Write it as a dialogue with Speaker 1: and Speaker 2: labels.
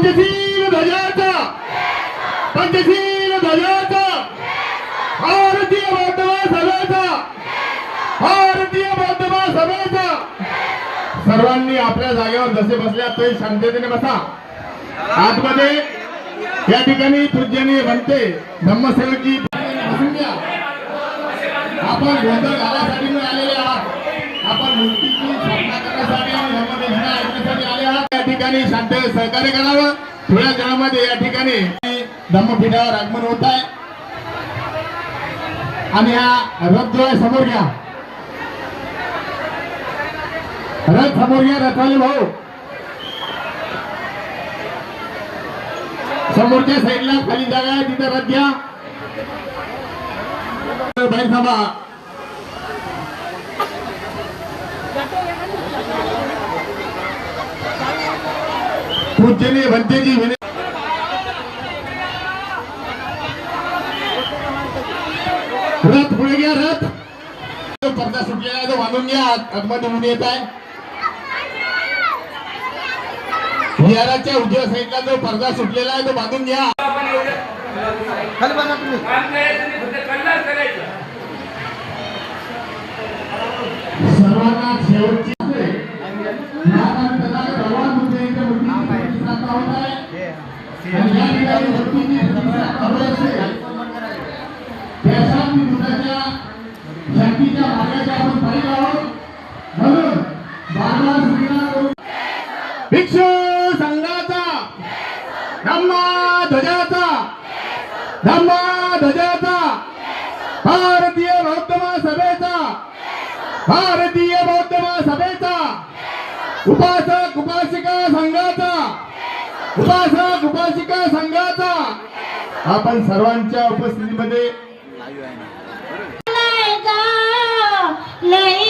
Speaker 1: पंचशील ध्वजाचा पंचशील ध्वजाचा भारतीय बौद्ध महासभेचा भारतीय बौद्ध महासभेचा सर्वांनी आपल्या जागेवर जसे बसल्या तसे शांततेने बसा। आतमध्ये या ठिकाणी पूजनीय बनते धम्मसेवकी बसून घ्या। आपण गोंधळ घालण्यासाठी न आलेले आहात, आपण मुक्तीची स्थापना करण्यासाठी आणि धर्मदेशना ऐकण्यासाठी आले आहात। या ठिकाणी शांततेने सहकार्य करावं। थोड्या काळामध्ये या ठिकाणी धम्मपीठावर आगमन होत आहे आणि हा रथ जो आहे समोर घ्या, रथ समोर घ्या। रथवाले भाऊ समोरच्या साईडला खाली जागा आहे तिथे रथ घ्या। बाहेर थांबा। पूजनीय भंतेजी रथ पुढे घ्या। रथ पडदा सुटलेला आहे तो बांधून घ्या। आतमध्ये मुली येत आहे। विहाराच्या उजव्या साईडला जो पडदा सुटलेला आहे तो बांधून घ्या।
Speaker 2: खाली बसा तुम्ही।
Speaker 1: सर्वांना शेवटची शांतीच्या मार्गाच्या आपण पाहिजे आहोत म्हणून भिक्षू संघाचा धम्मध्वजाचा धम्मध्वजाचा भारतीय बौद्ध महासभेचा भारतीय बौद्ध महासभेचा उपासक उपासिका संघाचा उपासक उपासिका संघाचा आपण सर्वांच्या उपस्थितीमध्ये
Speaker 3: लई